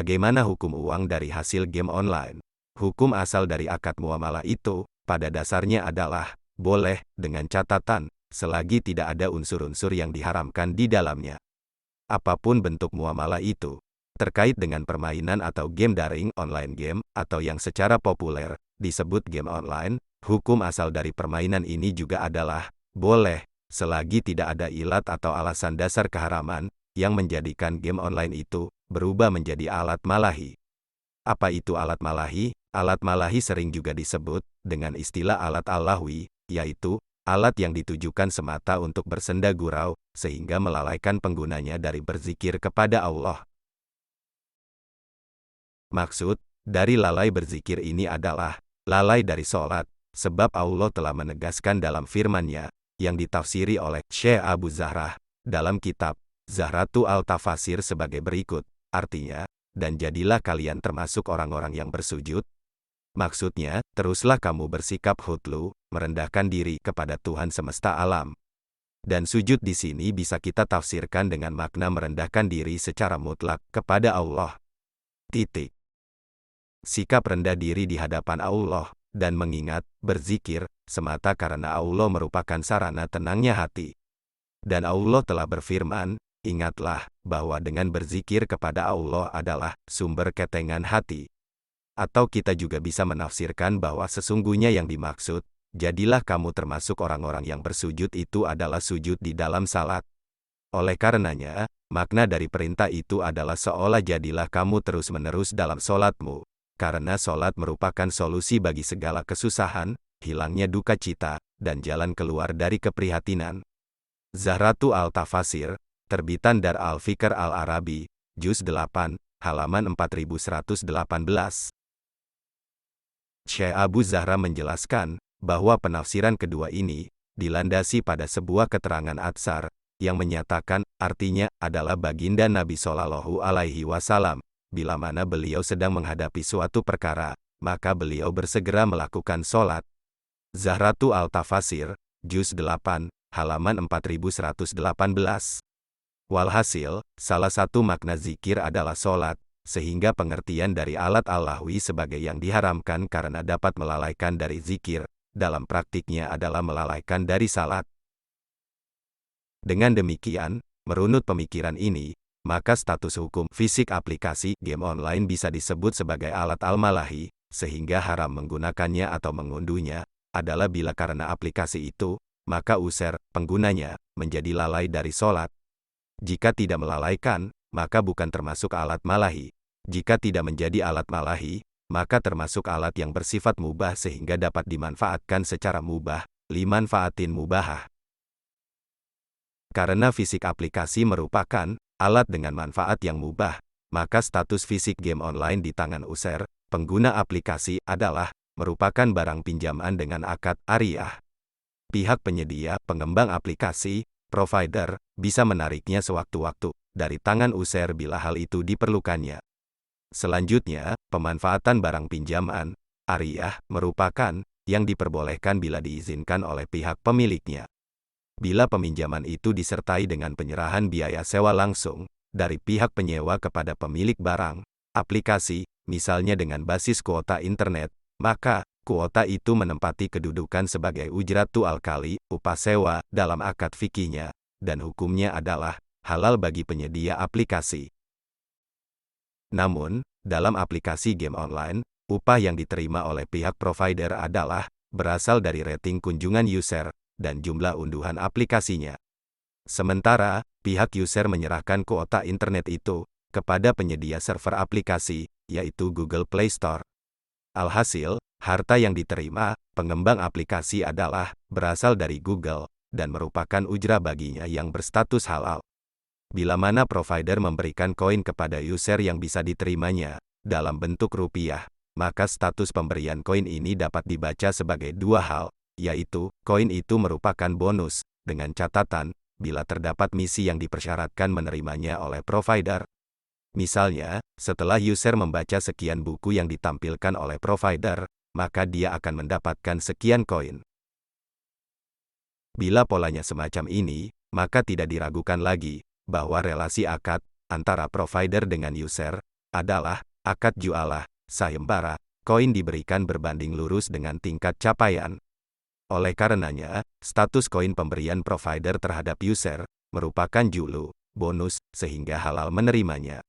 Bagaimana hukum uang dari hasil game online? Hukum asal dari akad muamalah itu, pada dasarnya adalah, boleh, dengan catatan, selagi tidak ada unsur-unsur yang diharamkan di dalamnya. Apapun bentuk muamalah itu, terkait dengan permainan atau game daring, online game, atau yang secara populer, disebut game online, hukum asal dari permainan ini juga adalah, boleh, selagi tidak ada ilat atau alasan dasar keharaman, yang menjadikan game online itu, berubah menjadi alat malahi. Apa itu alat malahi? Alat malahi sering juga disebut, dengan istilah alat al-lahwi, yaitu, alat yang ditujukan semata untuk bersenda gurau, sehingga melalaikan penggunanya dari berzikir kepada Allah. Maksud dari lalai berzikir ini adalah, lalai dari sholat, sebab Allah telah menegaskan dalam firman-Nya, yang ditafsiri oleh Syekh Abu Zahrah, dalam kitab, Zahratu al-Tafasir sebagai berikut, artinya, dan jadilah kalian termasuk orang-orang yang bersujud. Maksudnya, teruslah kamu bersikap khudlu, merendahkan diri kepada Tuhan semesta alam. Dan sujud di sini bisa kita tafsirkan dengan makna merendahkan diri secara mutlak kepada Allah. Titik. Sikap rendah diri di hadapan Allah, dan mengingat, berzikir, semata karena Allah merupakan sarana tenangnya hati. Dan Allah telah berfirman, ingatlah, bahwa dengan berzikir kepada Allah adalah sumber ketengan hati. Atau kita juga bisa menafsirkan bahwa sesungguhnya yang dimaksud, jadilah kamu termasuk orang-orang yang bersujud itu adalah sujud di dalam salat. Oleh karenanya, makna dari perintah itu adalah seolah jadilah kamu terus-menerus dalam solatmu, karena solat merupakan solusi bagi segala kesusahan, hilangnya duka cita, dan jalan keluar dari keprihatinan. Zahratu al-Tafasir, terbitan Dar al-Fikr al-Arabi, Juz 8, halaman 4118. Syekh Abu Zahrah menjelaskan, bahwa penafsiran kedua ini, dilandasi pada sebuah keterangan atsar, yang menyatakan, artinya, adalah baginda Nabi Shallallahu Alaihi Wasallam, bila mana beliau sedang menghadapi suatu perkara, maka beliau bersegera melakukan sholat. Zahratu al-Tafasir, Juz 8, halaman 4118. Walhasil, salah satu makna zikir adalah sholat, sehingga pengertian dari alat al-lahwi sebagai yang diharamkan karena dapat melalaikan dari zikir, dalam praktiknya adalah melalaikan dari salat. Dengan demikian, merunut pemikiran ini, maka status hukum fisik aplikasi game online bisa disebut sebagai alat al-malahi, sehingga haram menggunakannya atau mengunduhnya, adalah bila karena aplikasi itu, maka user, penggunanya, menjadi lalai dari sholat. Jika tidak melalaikan, maka bukan termasuk alat malahi. Jika tidak menjadi alat malahi, maka termasuk alat yang bersifat mubah sehingga dapat dimanfaatkan secara mubah, limanfaatin mubahah. Karena fisik aplikasi merupakan alat dengan manfaat yang mubah, maka status fisik game online di tangan user, pengguna aplikasi adalah, merupakan barang pinjaman dengan akad ariyah. Pihak penyedia, pengembang aplikasi, provider, bisa menariknya sewaktu-waktu, dari tangan user bila hal itu diperlukannya. Selanjutnya, pemanfaatan barang pinjaman, ariyah, merupakan, yang diperbolehkan bila diizinkan oleh pihak pemiliknya. Bila peminjaman itu disertai dengan penyerahan biaya sewa langsung, dari pihak penyewa kepada pemilik barang, aplikasi, misalnya dengan basis kuota internet, maka, kuota itu menempati kedudukan sebagai ujratu al-kali, upah sewa, dalam akad fikihnya, dan hukumnya adalah, halal bagi penyedia aplikasi. Namun, dalam aplikasi game online, upah yang diterima oleh pihak provider adalah, berasal dari rating kunjungan user, dan jumlah unduhan aplikasinya. Sementara, pihak user menyerahkan kuota internet itu, kepada penyedia server aplikasi, yaitu Google Play Store. Alhasil, harta yang diterima, pengembang aplikasi adalah, berasal dari Google, dan merupakan ujrah baginya yang berstatus halal. Bila mana provider memberikan koin kepada user yang bisa diterimanya, dalam bentuk rupiah, maka status pemberian koin ini dapat dibaca sebagai dua hal, yaitu, koin itu merupakan bonus, dengan catatan, bila terdapat misi yang dipersyaratkan menerimanya oleh provider. Misalnya, setelah user membaca sekian buku yang ditampilkan oleh provider, maka dia akan mendapatkan sekian koin. Bila polanya semacam ini, maka tidak diragukan lagi, bahwa relasi akad, antara provider dengan user, adalah akad jualah, sayembara, koin diberikan berbanding lurus dengan tingkat capaian. Oleh karenanya, status koin pemberian provider terhadap user merupakan julu, bonus, sehingga halal menerimanya.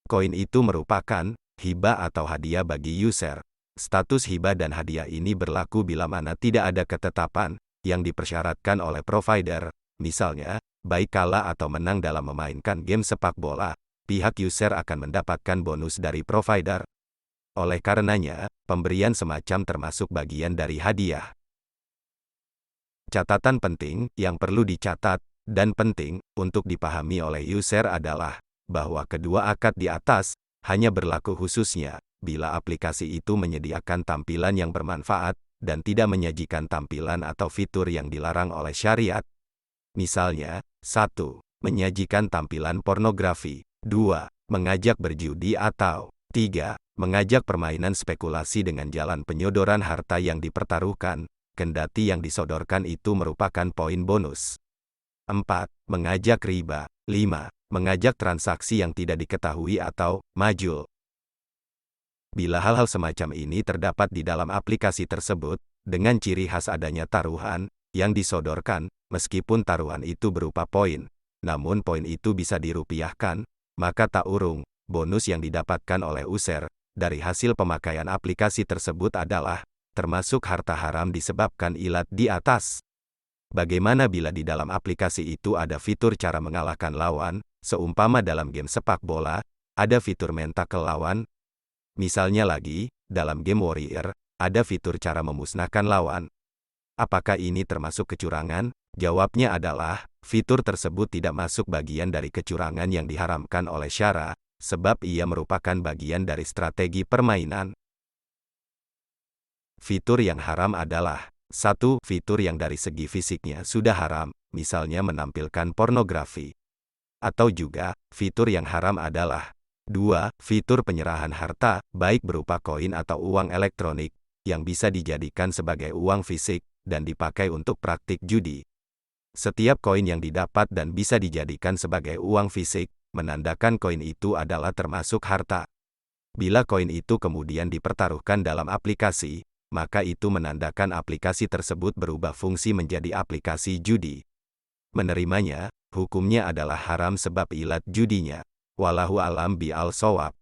Koin itu merupakan hibah atau hadiah bagi user. Status hibah dan hadiah ini berlaku bila mana tidak ada ketetapan yang dipersyaratkan oleh provider. Misalnya, baik kalah atau menang dalam memainkan game sepak bola, pihak user akan mendapatkan bonus dari provider. Oleh karenanya, pemberian semacam termasuk bagian dari hadiah. Catatan penting yang perlu dicatat dan penting untuk dipahami oleh user adalah bahwa kedua akad di atas hanya berlaku khususnya bila aplikasi itu menyediakan tampilan yang bermanfaat dan tidak menyajikan tampilan atau fitur yang dilarang oleh syariat. Misalnya, 1. Menyajikan tampilan pornografi, 2. Mengajak berjudi atau 3. Mengajak permainan spekulasi dengan jalan penyodoran harta yang dipertaruhkan, kendati yang disodorkan itu merupakan poin bonus. 4. Mengajak riba. 5. Mengajak transaksi yang tidak diketahui atau majul. Bila hal-hal semacam ini terdapat di dalam aplikasi tersebut, dengan ciri khas adanya taruhan yang disodorkan, meskipun taruhan itu berupa poin, namun poin itu bisa dirupiahkan, maka tak urung, bonus yang didapatkan oleh user dari hasil pemakaian aplikasi tersebut adalah termasuk harta haram disebabkan ilat di atas. Bagaimana bila di dalam aplikasi itu ada fitur cara mengalahkan lawan, seumpama dalam game sepak bola, ada fitur mentakel lawan? Misalnya lagi, dalam game Warrior, ada fitur cara memusnahkan lawan. Apakah ini termasuk kecurangan? Jawabnya adalah, fitur tersebut tidak masuk bagian dari kecurangan yang diharamkan oleh syara, sebab ia merupakan bagian dari strategi permainan. Fitur yang haram adalah 1. Fitur yang dari segi fisiknya sudah haram, misalnya menampilkan pornografi. Atau juga, fitur yang haram adalah 2. Fitur penyerahan harta, baik berupa koin atau uang elektronik, yang bisa dijadikan sebagai uang fisik, dan dipakai untuk praktik judi. Setiap koin yang didapat dan bisa dijadikan sebagai uang fisik, menandakan koin itu adalah termasuk harta. Bila koin itu kemudian dipertaruhkan dalam aplikasi, maka itu menandakan aplikasi tersebut berubah fungsi menjadi aplikasi judi. Menerimanya, hukumnya adalah haram sebab ilat judinya. Wallahu alam bi'al shawab.